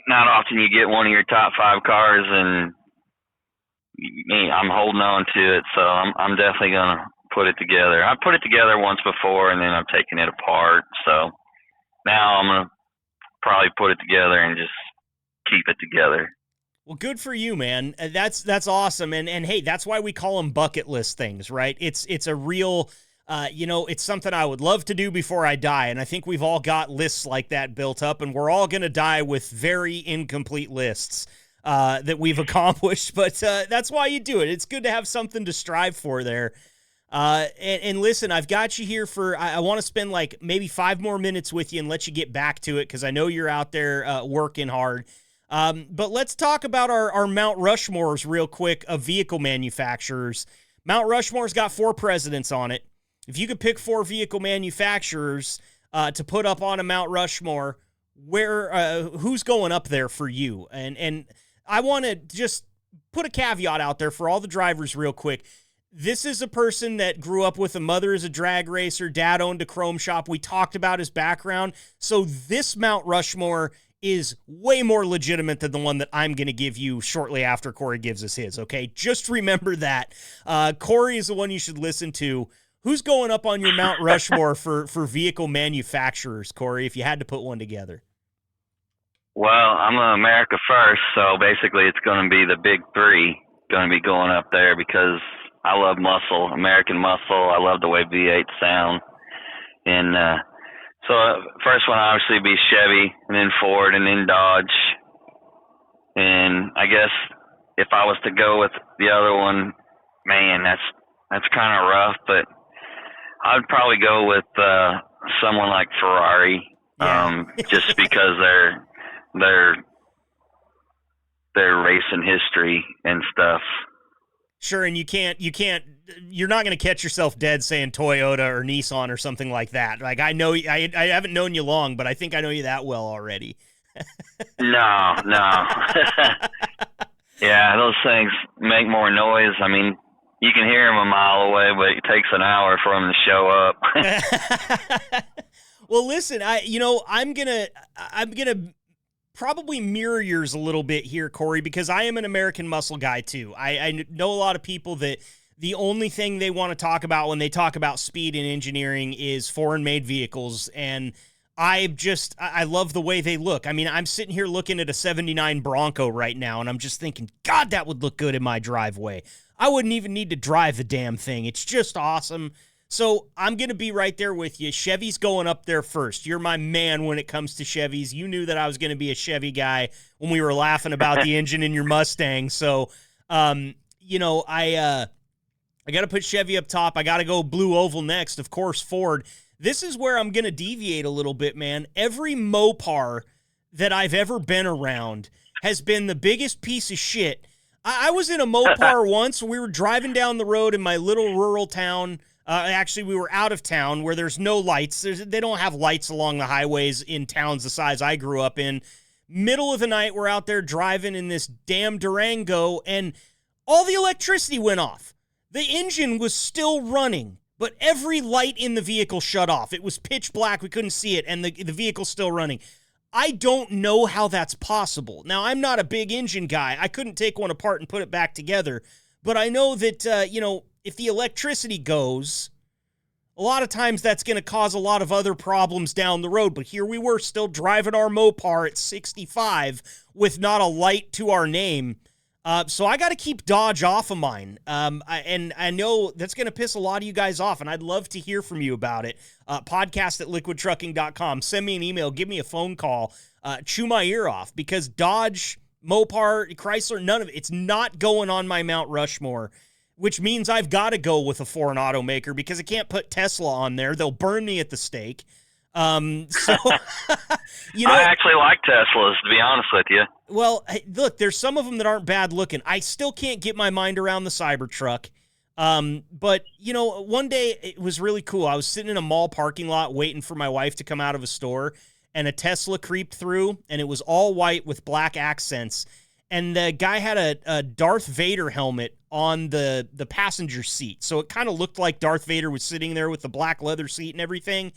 Not often you get one of your top 5 cars, and I'm holding on to it, so I'm definitely going to put it together. I put it together once before, and then I'm taking it apart, so now I'm going to probably put it together and just keep it together.
Well, good for you, man. That's awesome. And hey, that's why we call them bucket list things, right? It's a real, it's something I would love to do before I die. And I think we've all got lists like that built up, and we're all going to die with very incomplete lists that we've accomplished. But that's why you do it. It's good to have something to strive for there. And listen, I've got you here I want to spend like maybe 5 more minutes with you and let you get back to it, because I know you're out there working hard. But let's talk about our Mount Rushmores real quick of vehicle manufacturers. Mount Rushmore's got 4 presidents on it. If you could pick 4 vehicle manufacturers to put up on a Mount Rushmore, who's going up there for you? And I want to just put a caveat out there for all the drivers real quick. This is a person that grew up with a mother as a drag racer, dad owned a chrome shop. We talked about his background. So this Mount Rushmore is way more legitimate than the one that I'm going to give you shortly after Corey gives us his, okay? Just remember that. Corey is the one you should listen to. Who's going up on your Mount Rushmore for vehicle manufacturers, Corey, if you had to put one together?
Well, I'm an America First, so basically it's going to be the big 3 going to be going up there, because I love muscle, American muscle. I love the way V8 sound. And so first one obviously be Chevy, and then Ford, and then Dodge. And I guess if I was to go with the other one, man, that's kind of rough, but I'd probably go with someone like Ferrari, just because they're racing history and stuff.
Sure, and you're not going to catch yourself dead saying Toyota or Nissan or something like that. Like, I know, I haven't known you long, but I think I know you that well already.
No. Yeah, those things make more noise. I mean, you can hear them a mile away, but it takes an hour for them to show up.
Well, listen, I'm gonna probably mirror yours a little bit here, Corey, because I am an American muscle guy too. I know a lot of people that the only thing they want to talk about when they talk about speed in engineering is foreign-made vehicles, and I love the way they look. I mean, I'm sitting here looking at a 79 Bronco right now, and I'm just thinking, God, that would look good in my driveway. I wouldn't even need to drive the damn thing. It's just awesome. So I'm going to be right there with you. Chevy's going up there first. You're my man when it comes to Chevys. You knew that I was going to be a Chevy guy when we were laughing about the engine in your Mustang. So, you know, I got to put Chevy up top. I got to go blue oval next. Of course, Ford. This is where I'm going to deviate a little bit, man. Every Mopar that I've ever been around has been the biggest piece of shit. I was in a Mopar once. We were driving down the road in my little rural town. Actually, we were out of town where there's no lights. They don't have lights along the highways in towns the size I grew up in. Middle of the night, we're out there driving in this damn Durango, and all the electricity went off. The engine was still running, but every light in the vehicle shut off. It was pitch black. We couldn't see it, and the vehicle's still running. I don't know how that's possible. Now, I'm not a big engine guy. I couldn't take one apart and put it back together, but I know that, you know, if the electricity goes, a lot of times that's going to cause a lot of other problems down the road. But here we were still driving our Mopar at 65 with not a light to our name. So I got to keep Dodge off of mine. And I know that's going to piss a lot of you guys off, and I'd love to hear from you about it. Podcast@liquidtrucking.com. Send me an email. Give me a phone call. Chew my ear off, because Dodge, Mopar, Chrysler, none of it. It's not going on my Mount Rushmore, which means I've got to go with a foreign automaker because I can't put Tesla on there. They'll burn me at the stake. So, you know,
I actually like Teslas, to be honest with you.
Well, hey, look, there's some of them that aren't bad looking. I still can't get my mind around the Cybertruck. But, you know, one day it was really cool. I was sitting in a mall parking lot waiting for my wife to come out of a store, and a Tesla creeped through, and it was all white with black accents. And the guy had a Darth Vader helmet on the passenger seat. So it kind of looked like Darth Vader was sitting there with the black leather seat and everything.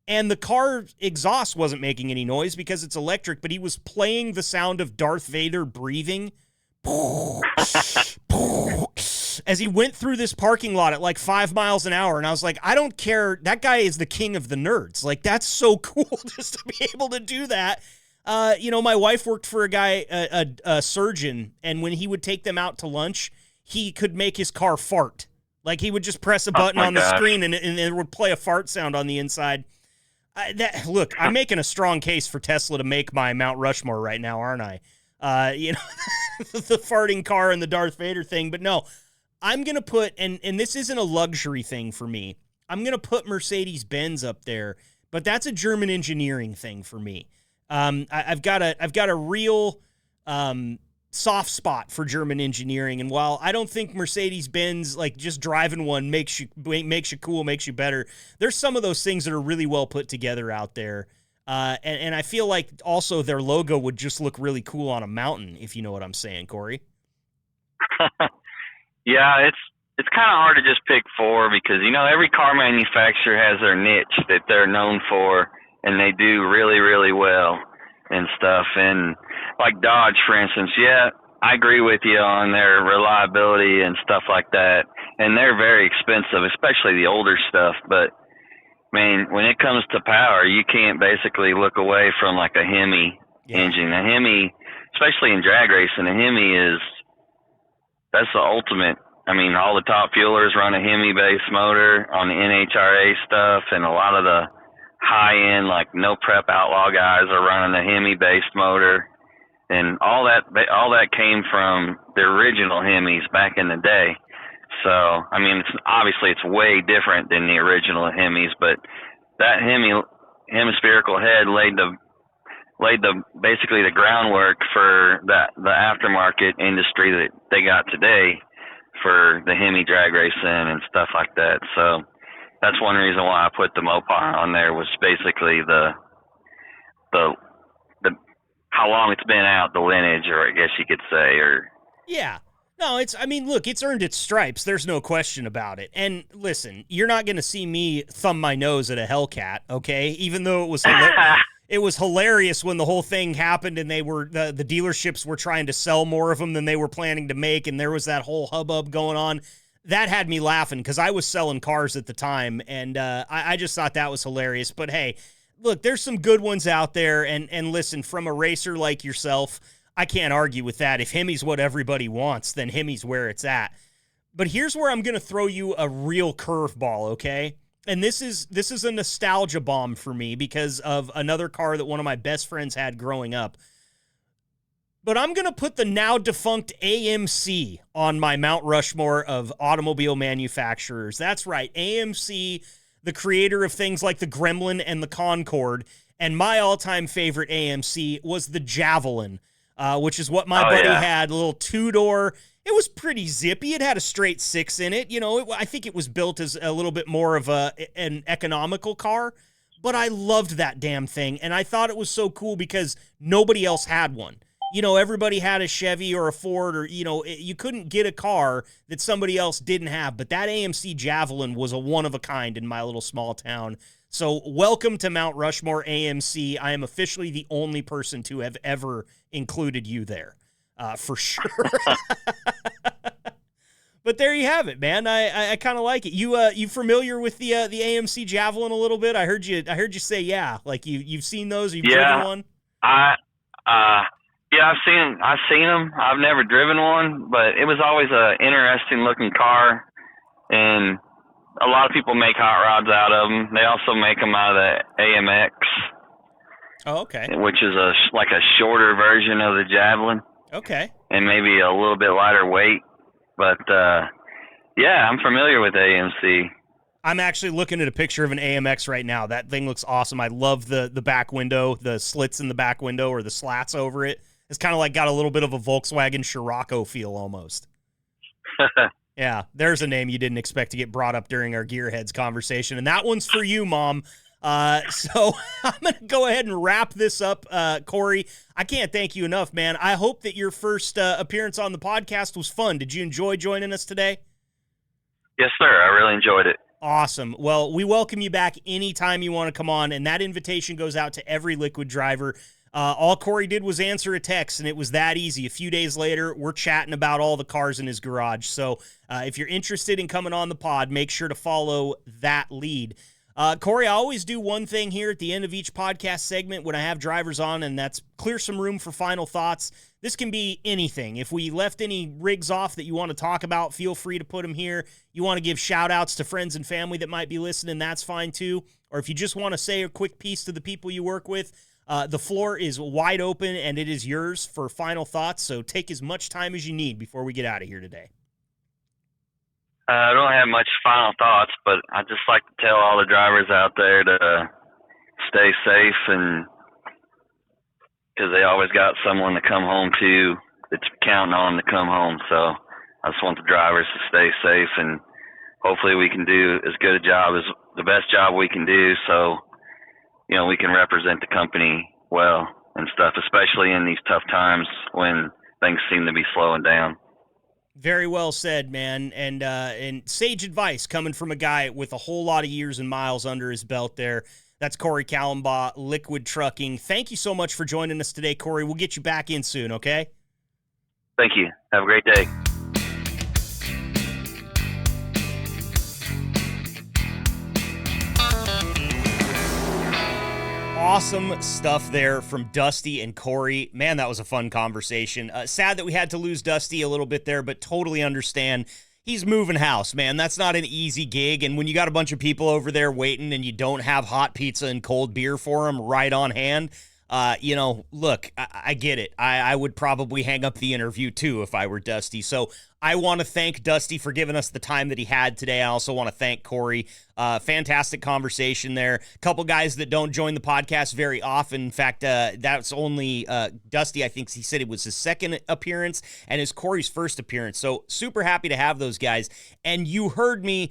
And the car exhaust wasn't making any noise because it's electric, but he was playing the sound of Darth Vader breathing as he went through this parking lot at like 5 miles an hour. And I was like, I don't care. That guy is the king of the nerds. Like, that's so cool just to be able to do that. You know, my wife worked for a guy, a surgeon, and when he would take them out to lunch, he could make his car fart. Like, he would just press a button on the screen, and it would play a fart sound on the inside. Look, I'm making a strong case for Tesla to make my Mount Rushmore right now, aren't I? You know, the farting car and the Darth Vader thing. But no, I'm going to put, and this isn't a luxury thing for me, I'm going to put Mercedes-Benz up there, but that's a German engineering thing for me. I've got a real soft spot for German engineering, and while I don't think Mercedes-Benz, like, just driving one makes you cool, makes you better, there's some of those things that are really well put together out there, and I feel like also their logo would just look really cool on a mountain, if you know what I'm saying, Corey.
Yeah, it's kind of hard to just pick four because, you know, every car manufacturer has their niche that they're known for, and they do really, really well and stuff. And like Dodge, for instance, yeah, I agree with you on their reliability and stuff like that. And they're very expensive, especially the older stuff. But, man, when it comes to power, you can't basically look away from like a Hemi engine. A Hemi, especially in drag racing, a Hemi that's the ultimate. I mean, all the top fuelers run a Hemi-based motor on the NHRA stuff, and a lot of the high-end, like, no-prep outlaw guys are running a Hemi-based motor, and all that came from the original Hemis back in the day. So, I mean, it's way different than the original Hemis, but that hemispherical head laid basically the groundwork for the aftermarket industry that they got today for the Hemi drag racing and stuff like that. So that's one reason why I put the Mopar on there, was basically the how long it's been out, the lineage, or I guess you could say, or
yeah. No, look, it's earned its stripes. There's no question about it. And listen, you're not going to see me thumb my nose at a Hellcat, okay? Even though it was It was hilarious when the whole thing happened and they were the dealerships were trying to sell more of them than they were planning to make, and there was that whole hubbub going on. That had me laughing because I was selling cars at the time, and I just thought that was hilarious. But hey, look, there's some good ones out there, and listen, from a racer like yourself, I can't argue with that. If Hemi's what everybody wants, then Hemi's where it's at. But here's where I'm going to throw you a real curveball, okay? And this is a nostalgia bomb for me because of another car that one of my best friends had growing up. But I'm going to put the now defunct AMC on my Mount Rushmore of automobile manufacturers. That's right, AMC, the creator of things like the Gremlin and the Concorde. And my all-time favorite AMC was the Javelin, which is what my buddy had, a little two-door. It was pretty zippy. It had a straight six in it. You know, I think it was built as a little bit more of an economical car, but I loved that damn thing. And I thought it was so cool because nobody else had one. You know, everybody had a Chevy or a Ford or, you know, you couldn't get a car that somebody else didn't have. But that AMC Javelin was a one-of-a-kind in my little small town. So welcome to Mount Rushmore AMC. I am officially the only person to have ever included you there. For sure. But there you have it, man. I kind of like it. You familiar with the AMC Javelin a little bit? I heard you say like you've seen those. You've driven one.
I've seen them. I've never driven one, but it was always a interesting looking car, and a lot of people make hot rods out of them. They also make them out of the AMX. Oh, okay. Which is like a shorter version of the Javelin.
Okay.
And maybe a little bit lighter weight. But, I'm familiar with AMC.
I'm actually looking at a picture of an AMX right now. That thing looks awesome. I love the back window, the slits in the back window or the slats over it. It's kind of like got a little bit of a Volkswagen Scirocco feel almost. Yeah, there's a name you didn't expect to get brought up during our Gearheads conversation, and that one's for you, Mom. So I'm going to go ahead and wrap this up. Corey, I can't thank you enough, man. I hope that your first appearance on the podcast was fun. Did you enjoy joining us today?
Yes, sir. I really enjoyed it.
Awesome. Well, we welcome you back anytime you want to come on, and that invitation goes out to every Liquid driver. All Corey did was answer a text, and it was that easy. A few days later, we're chatting about all the cars in his garage. So if you're interested in coming on the pod, make sure to follow that lead. Corey, I always do one thing here at the end of each podcast segment when I have drivers on, and that's clear some room for final thoughts. This can be anything. If we left any rigs off that you want to talk about, feel free to put them here. You want to give shout-outs to friends and family that might be listening, that's fine too. Or if you just want to say a quick piece to the people you work with, the floor is wide open, and it is yours for final thoughts, so take as much time as you need before we get out of here today.
I don't have much final thoughts, but I'd just like to tell all the drivers out there to stay safe, and because they always got someone to come home to that's counting on to come home. So I just want the drivers to stay safe, and hopefully we can do as good a job as the best job we can do, so we can represent the company well and stuff, especially in these tough times when things seem to be slowing down.
Very well said, man, and sage advice coming from a guy with a whole lot of years and miles under his belt there. That's Corey Kallmbah, Liquid Trucking. Thank you so much for joining us today, Corey. We'll get you back in soon, okay?
Thank you. Have a great day.
Awesome stuff there from Dusty and Corey. Man, that was a fun conversation. Sad that we had to lose Dusty a little bit there, but totally understand. He's moving house, man. That's not an easy gig, and when you got a bunch of people over there waiting and you don't have hot pizza and cold beer for them right on hand, look, I get it. I would probably hang up the interview too if I were Dusty. So I want to thank Dusty for giving us the time that he had today. I also want to thank Corey. Fantastic conversation there. A couple guys that don't join the podcast very often. In fact, that's only Dusty. I think he said it was his second appearance and is Corey's first appearance. So super happy to have those guys. And you heard me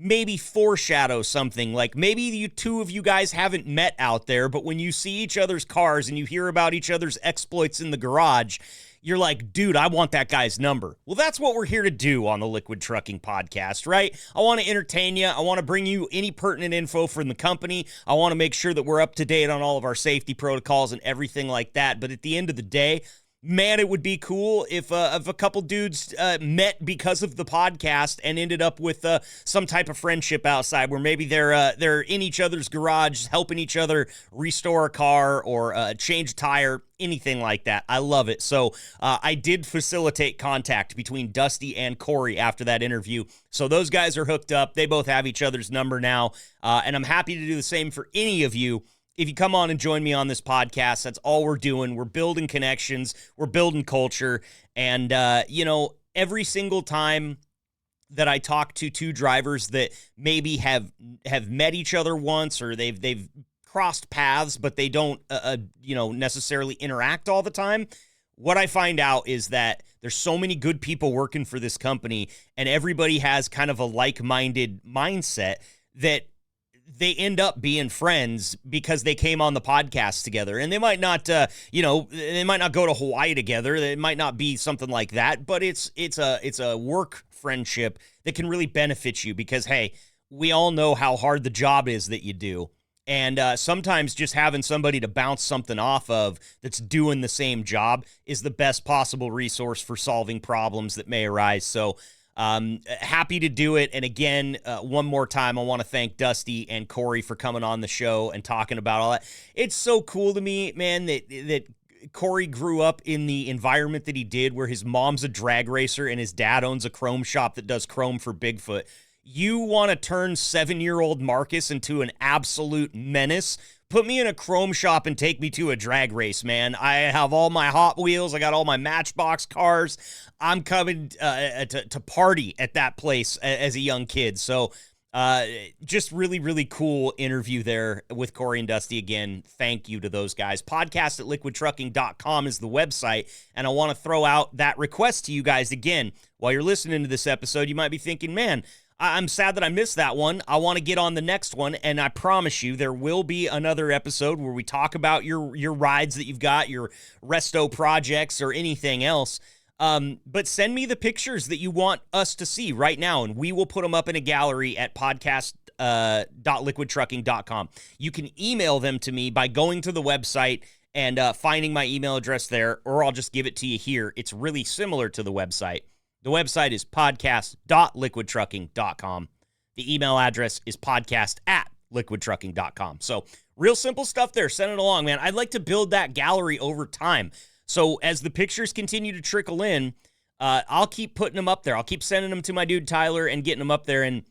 maybe foreshadow something. Like maybe you two of you guys haven't met out there, but when you see each other's cars and you hear about each other's exploits in the garage, you're like, dude, I want that guy's number. Well, that's what we're here to do on the Liquid Trucking Podcast, right? I want to entertain you. I want to bring you any pertinent info from the company. I want to make sure that we're up to date on all of our safety protocols and everything like that. But at the end of the day, man, it would be cool if a couple dudes met because of the podcast and ended up with some type of friendship outside where maybe they're in each other's garage helping each other restore a car or change a tire, anything like that. I love it. So I did facilitate contact between Dusty and Corey after that interview. So those guys are hooked up. They both have each other's number now, and I'm happy to do the same for any of you. If you come on and join me on this podcast, that's all we're doing. We're building connections. We're building culture. And, every single time that I talk to two drivers that maybe have met each other once or they've crossed paths, but they don't, necessarily interact all the time, what I find out is that there's so many good people working for this company and everybody has kind of a like-minded mindset that they end up being friends because they came on the podcast together. And they might not, they might not go to Hawaii together. It might not be something like that, but it's a work friendship that can really benefit you because, hey, we all know how hard the job is that you do. And sometimes just having somebody to bounce something off of that's doing the same job is the best possible resource for solving problems that may arise. So, happy to do it. And again, one more time, I want to thank Dusty and Corey for coming on the show and talking about all that. It's so cool to me, man, that Corey grew up in the environment that he did where his mom's a drag racer and his dad owns a chrome shop that does chrome for Bigfoot. You want to turn 7-year-old Marcus into an absolute menace? Put me in a chrome shop and take me to a drag race, man. I have all my Hot Wheels. I got all my Matchbox cars. I'm coming to party at that place as a young kid. So just really, really cool interview there with Corey and Dusty. Again, thank you to those guys. Podcast at liquidtrucking.com is the website. And I want to throw out that request to you guys again. While you're listening to this episode, you might be thinking, man, I'm sad that I missed that one. I want to get on the next one, and I promise you there will be another episode where we talk about your rides that you've got, your resto projects, or anything else. But send me the pictures that you want us to see right now, and we will put them up in a gallery at podcast.liquidtrucking.com. You can email them to me by going to the website and finding my email address there, or I'll just give it to you here. It's really similar to the website. The website is podcast.liquidtrucking.com. The email address is podcast@liquidtrucking.com. So real simple stuff there. Send it along, man. I'd like to build that gallery over time. So as the pictures continue to trickle in, I'll keep putting them up there. I'll keep sending them to my dude Tyler and getting them up there. And,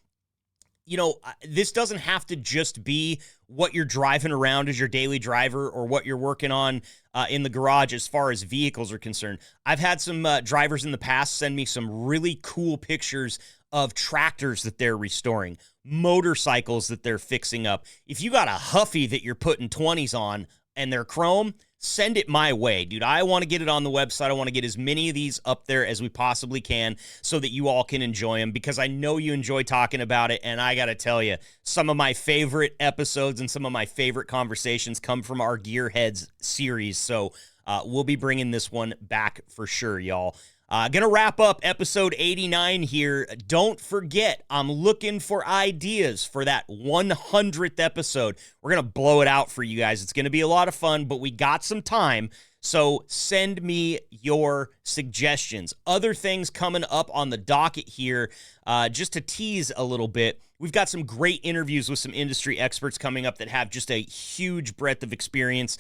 this doesn't have to just be what you're driving around as your daily driver or what you're working on in the garage as far as vehicles are concerned. I've had some drivers in the past send me some really cool pictures of tractors that they're restoring, motorcycles that they're fixing up. If you got a Huffy that you're putting 20s on and they're chrome, send it my way, dude. I want to get it on the website. I want to get as many of these up there as we possibly can so that you all can enjoy them because I know you enjoy talking about it. And I got to tell you, some of my favorite episodes and some of my favorite conversations come from our Gearheads series. So we'll be bringing this one back for sure, y'all. Gonna wrap up episode 89 here. Don't forget, I'm looking for ideas for that 100th episode. We're gonna blow it out for you guys. It's gonna be a lot of fun, but we got some time. So send me your suggestions. Other things coming up on the docket here, just to tease a little bit. We've got some great interviews with some industry experts coming up that have just a huge breadth of experience.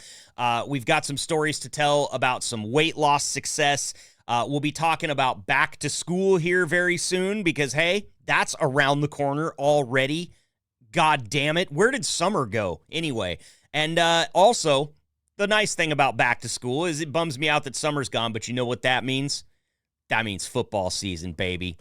We've got some stories to tell about some weight loss success. We'll be talking about back to school here very soon because, hey, that's around the corner already. God damn it. Where did summer go anyway? And also, the nice thing about back to school is it bums me out that summer's gone, but you know what that means? That means football season, baby.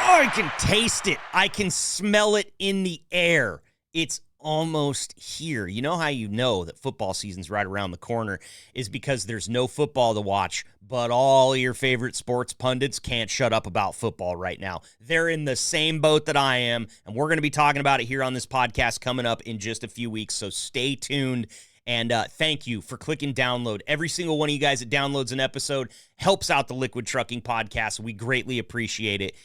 Oh, I can taste it. I can smell it in the air. It's almost here. You know how you know that football season's right around the corner is because there's no football to watch, but all your favorite sports pundits can't shut up about football right now. They're in the same boat that I am, and we're going to be talking about it here on this podcast coming up in just a few weeks, so stay tuned. And thank you for clicking download. Every single one of you guys that downloads an episode helps out the Liquid Trucking Podcast. We greatly appreciate it.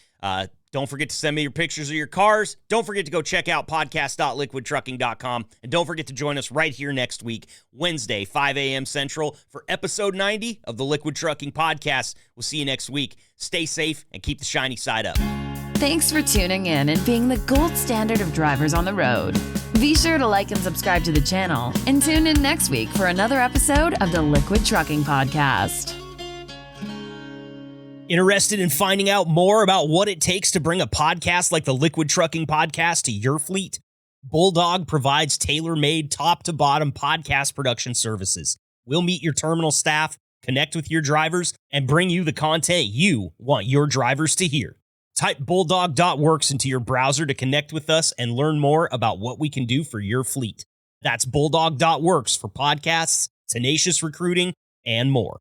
Don't forget to send me your pictures of your cars. Don't forget to go check out podcast.liquidtrucking.com. And don't forget to join us right here next week, Wednesday, 5 a.m. Central, for episode 90 of the Liquid Trucking Podcast. We'll see you next week. Stay safe and keep the shiny side up.
Thanks for tuning in and being the gold standard of drivers on the road. Be sure to like and subscribe to the channel and tune in next week for another episode of the Liquid Trucking Podcast.
Interested in finding out more about what it takes to bring a podcast like the Liquid Trucking Podcast to your fleet? Bulldog provides tailor-made top-to-bottom podcast production services. We'll meet your terminal staff, connect with your drivers, and bring you the content you want your drivers to hear. Type bulldog.works into your browser to connect with us and learn more about what we can do for your fleet. That's bulldog.works for podcasts, tenacious recruiting, and more.